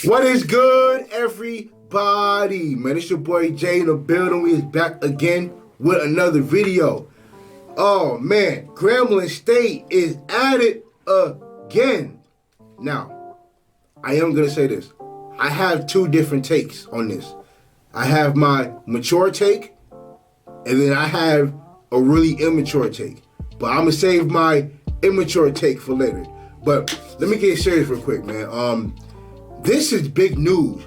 What is good, everybody? Man, it's your boy Jay in the building. We is back again with another video. Oh man, Grambling State is at it again. Now, I am gonna say this. I have two different takes on this. I have my mature take, and then I have a really immature take. But I'm gonna save my immature take for later. But let me get serious real quick, man. This is big news.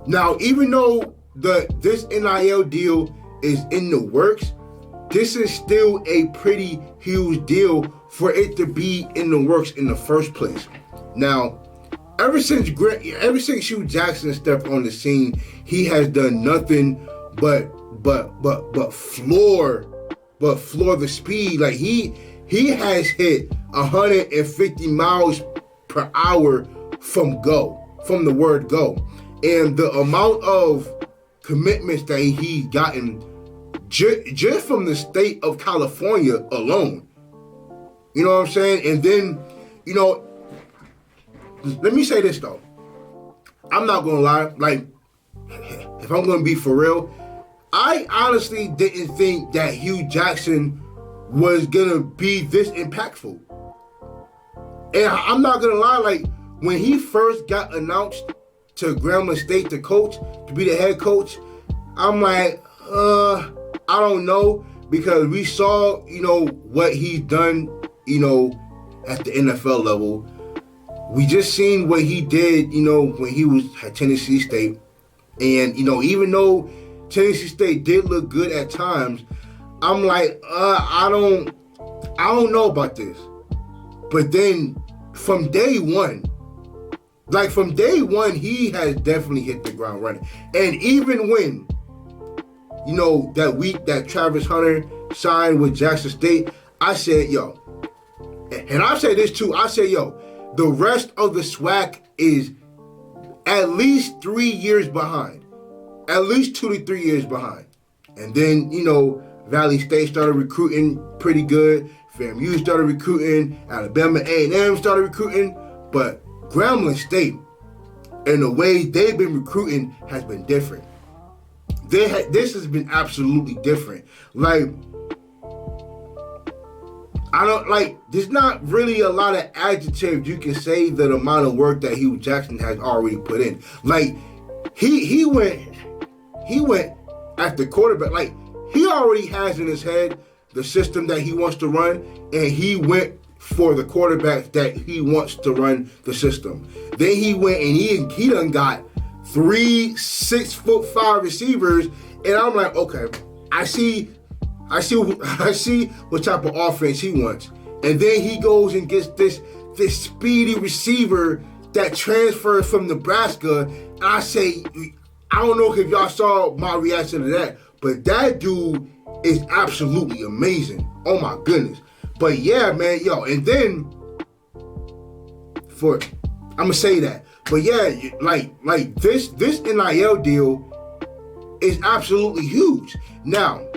Now, even though this NIL deal is in the works, this is still a pretty huge deal for it to be in the works in the first place. Now, ever since Hugh Jackson stepped on the scene, he has done nothing but floor the speed. Like he has hit 150 miles per hour from the word go. And the amount of commitments that he's gotten just from the state of California alone. You know what I'm saying? And then, let me say this though. I'm not gonna lie, like, if I'm gonna be for real, I honestly didn't think that Hugh Jackson was gonna be this impactful. And I'm not gonna lie, like, when he first got announced to Grambling State to be the head coach, I'm like, I don't know, because we saw, what he's done, at the NFL level. We just seen what he did, when he was at Tennessee State. And, even though Tennessee State did look good at times, I'm like, I don't know about this. But then from day one, he has definitely hit the ground running. And even when, that week that Travis Hunter signed with Jackson State, I said, yo, and I say this too, the rest of the SWAC is at least 3 years behind. At least 2 to 3 years behind. And then, Valley State started recruiting pretty good. FAMU started recruiting. Alabama A&M started recruiting. But Grambling State, and the way they've been recruiting has been different. This has been absolutely different. There's not really a lot of adjectives you can say the amount of work that Hugh Jackson has already put in. Like, he went after quarterback. Like, he already has in his head the system that he wants to run, and he went for the quarterback that he wants to run the system. Then he went and he done got 3 6'5" receivers, and I'm like, okay, I see what type of offense he wants. And then he goes and gets this speedy receiver that transferred from Nebraska. And I say, I don't know if y'all saw my reaction to that, but that dude is absolutely amazing. Oh my goodness. But yeah, man, and then I'm gonna say that. But yeah, like this NIL deal is absolutely huge. Now,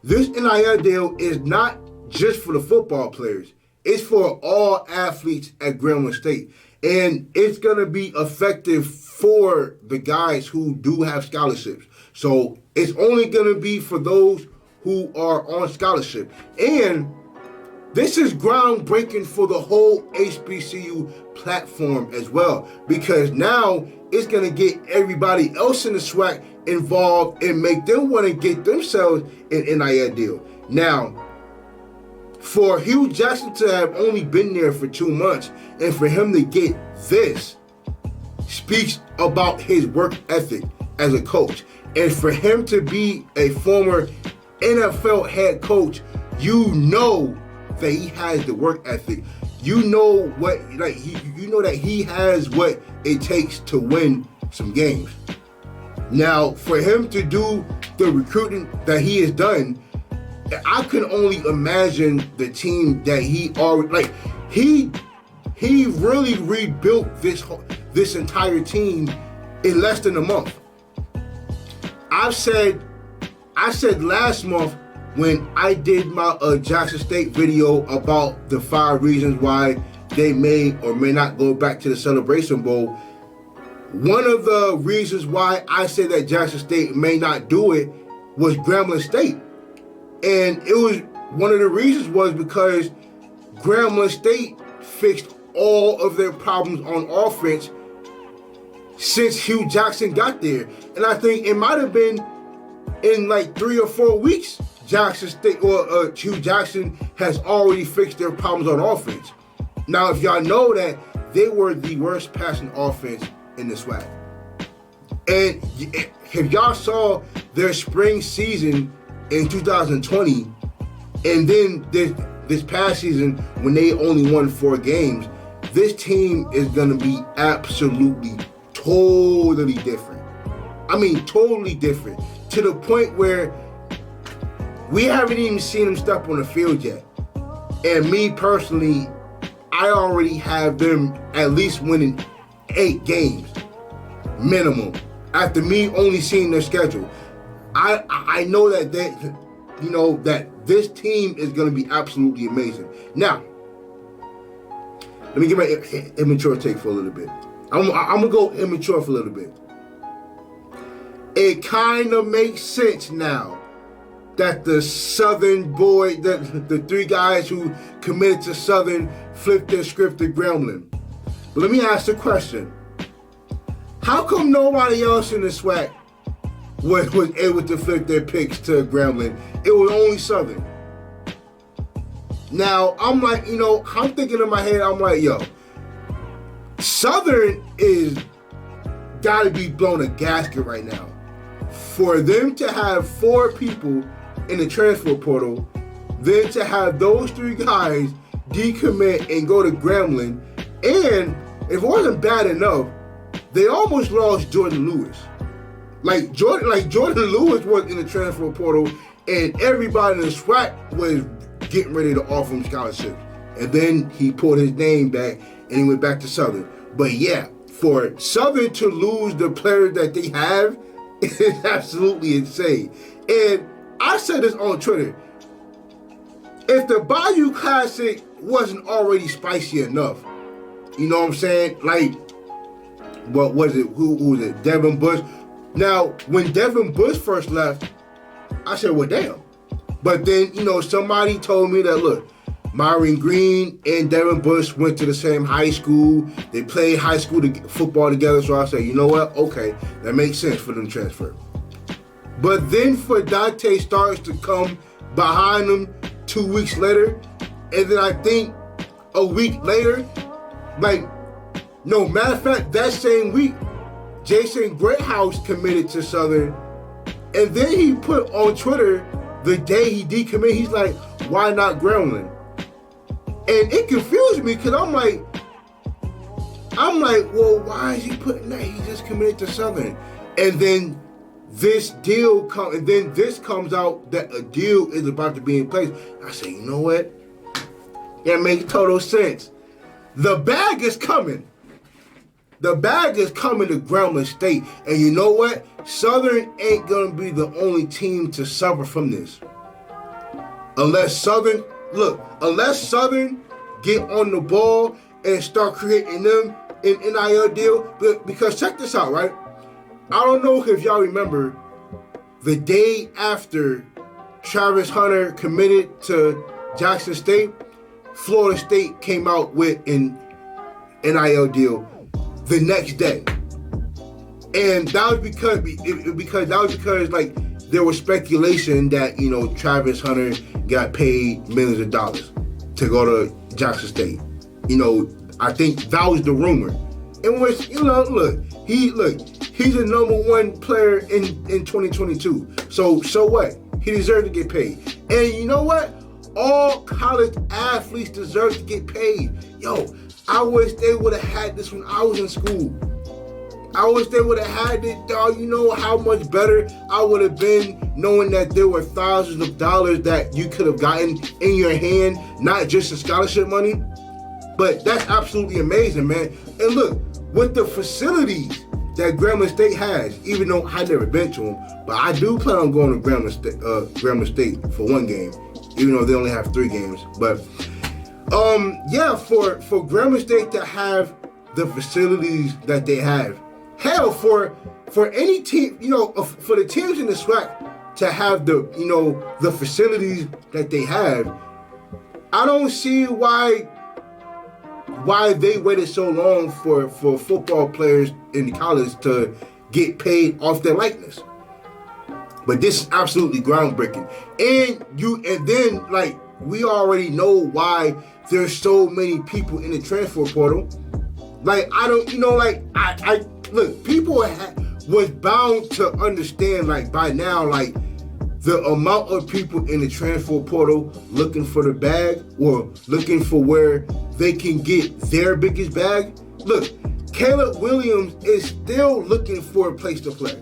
this NIL deal is not just for the football players. It's for all athletes at Grambling State. And it's going to be effective for the guys who do have scholarships. So it's only going to be for those who are on scholarship. And this is groundbreaking for the whole HBCU platform as well. Because now it's going to get everybody else in the SWAC involved and make them want to get themselves an NIL deal. Now, for Hugh Jackson to have only been there for 2 months and for him to get this speaks about his work ethic as a coach. And for him to be a former NFL head coach, you know that he has the work ethic. You know that he has what it takes to win some games. Now, for him to do the recruiting that he has done, I can only imagine the team that he already, he really rebuilt this entire team in less than a month. I said last month when I did my Jackson State video about the 5 reasons why they may or may not go back to the Celebration Bowl, One of the reasons why I said that Jackson State may not do it was Grambling State. And it was one of the reasons was because Grambling State fixed all of their problems on offense since Hugh Jackson got there. And I think it might have been in like 3 or 4 weeks, Jackson State or Hugh Jackson has already fixed their problems on offense. Now, if y'all know that they were the worst passing offense in the SWAC. And if y'all saw their spring season in 2020, and then this past season when they only won 4 games, this team is going to be absolutely, totally different. I mean, totally different. To the point where we haven't even seen them step on the field yet. And me personally, I already have them at least winning 8 games minimum after me only seeing their schedule. I know that that this team is going to be absolutely amazing. Now, let me give my immature take for a little bit. I'm gonna go immature for a little bit. It kind of makes sense now that the Southern boy, the 3 guys who committed to Southern flipped their script to Grambling. But let me ask the question. How come nobody else in the SWAC was able to flip their picks to Grambling? It was only Southern. Now, I'm like, I'm thinking in my head, I'm like, yo, Southern is gotta be blown a gasket right now. For them to have 4 people in the transfer portal, then to have those 3 guys decommit and go to Grambling, and if it wasn't bad enough, they almost lost Jordan Lewis. Like Jordan Lewis was in the transfer portal, and everybody in the SWAC was getting ready to offer him scholarships. And then he pulled his name back and he went back to Southern. But yeah, for Southern to lose the players that they have is absolutely insane. And I said this on Twitter. If the Bayou Classic wasn't already spicy enough, you know what I'm saying? Like, what was it? Who was it? Devin Bush. Now, when Devin Bush first left, I said, well, damn. But then, somebody told me that, look, Myron Green and Devin Bush went to the same high school. They played high school football together. So I said, you know what? Okay, that makes sense for them to transfer. But then for Dante Starks to come behind them 2 weeks later, and then I think a week later, matter of fact, that same week, Jason Greathouse committed to Southern, and then he put on Twitter the day he decommitted, he's like, why not Grambling? And it confused me because I'm like, well, why is he putting that? He just committed to Southern. And then this comes out that a deal is about to be in place. I say, you know what? That makes total sense. The bag is coming. The bag is coming to Grambling State. And you know what? Southern ain't going to be the only team to suffer from this. Unless Southern get on the ball and start creating them an NIL deal. Because check this out, right? I don't know if y'all remember the day after Travis Hunter committed to Jackson State, Florida State came out with an NIL deal the next day. And that was because there was speculation that, Travis Hunter got paid millions of dollars to go to Jackson State. I think that was the rumor. In which, he's the number 1 player in 2022. So what? He deserves to get paid. And you know what? All college athletes deserve to get paid. Yo, I wish they would have had this when I was in school. I wish they would have had it, dog. You know how much better I would have been knowing that there were thousands of dollars that you could have gotten in your hand, not just in scholarship money. But that's absolutely amazing, man. And look, with the facilities that Grambling State has, even though I've never been to them, but I do plan on going to Grambling State for 1 game, even though they only have 3 games. But for Grambling State to have the facilities that they have, hell, for any team, for the teams in the SWAC to have the facilities that they have, I don't see why they waited so long for football players in college to get paid off their likeness. But this is absolutely groundbreaking. And then like we already know why there's so many people in the transfer portal. Like I look, people was bound to understand like by now like the amount of people in the transfer portal looking for the bag or looking for where they can get their biggest bag. Look, Caleb Williams is still looking for a place to play.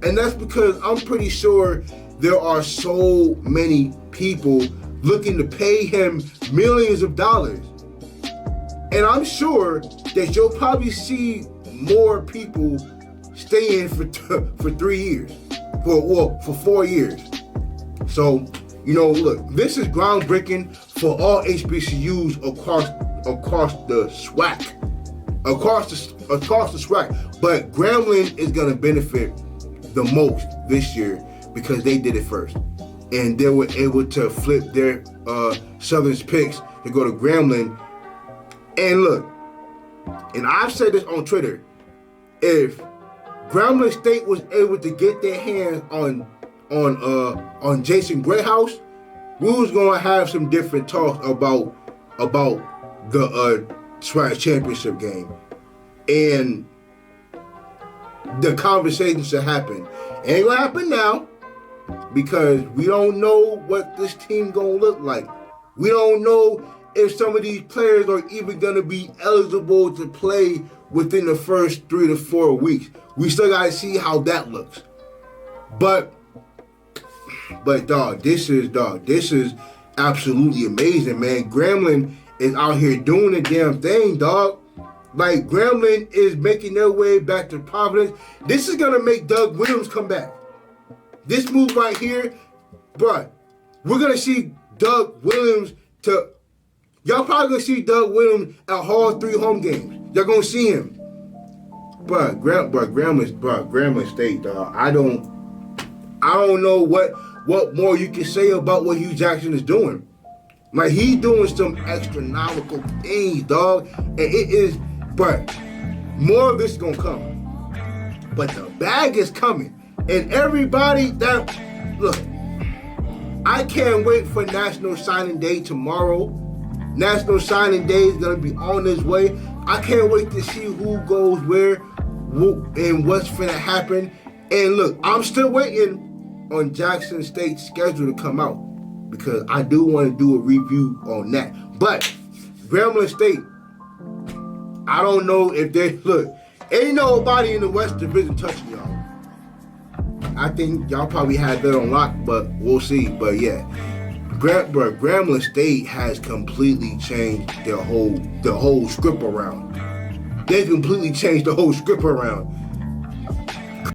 And that's because I'm pretty sure there are so many people looking to pay him millions of dollars. And I'm sure that you'll probably see more people staying for 3 years, for 4 years. So, look, this is groundbreaking for all HBCUs across the SWAC. Across the SWAC. But Grambling is going to benefit the most this year because they did it first. And they were able to flip their Southern's picks to go to Grambling. And look, and I've said this on Twitter, if Grambling State was able to get their hands on Jason Greathouse, we was gonna have some different talks about the SWAC championship game, and the conversation should happen. It ain't gonna happen now because we don't know what this team gonna look like. We don't know if some of these players are even gonna be eligible to play within the first 3 to 4 weeks. We still gotta see how that looks. But this is absolutely amazing, man. Grambling is out here doing the damn thing, dog. Like, Grambling is making their way back to Providence. This is gonna make Doug Williams come back. This move right here, bruh, we're gonna see Doug Williams y'all probably gonna see Doug Williams at Hall 3 home games. Y'all gonna see him. Bruh, Grambling State, dog. I don't know what more you can say about what Hugh Jackson is doing. Like, he's doing some astronomical things, dog. And it is, but more of this is gonna come. But the bag is coming. And everybody look, I can't wait for National Signing Day tomorrow. National Signing Day is gonna be on its way. I can't wait to see who goes where and what's finna happen. And look, I'm still waiting on Jackson State's schedule to come out because I do want to do a review on that. But Grambling State, I don't know if ain't nobody in the West Division touching y'all. I think y'all probably had that on lock, but we'll see. But yeah, Grambling State has completely changed the whole script around. They completely changed the whole script around.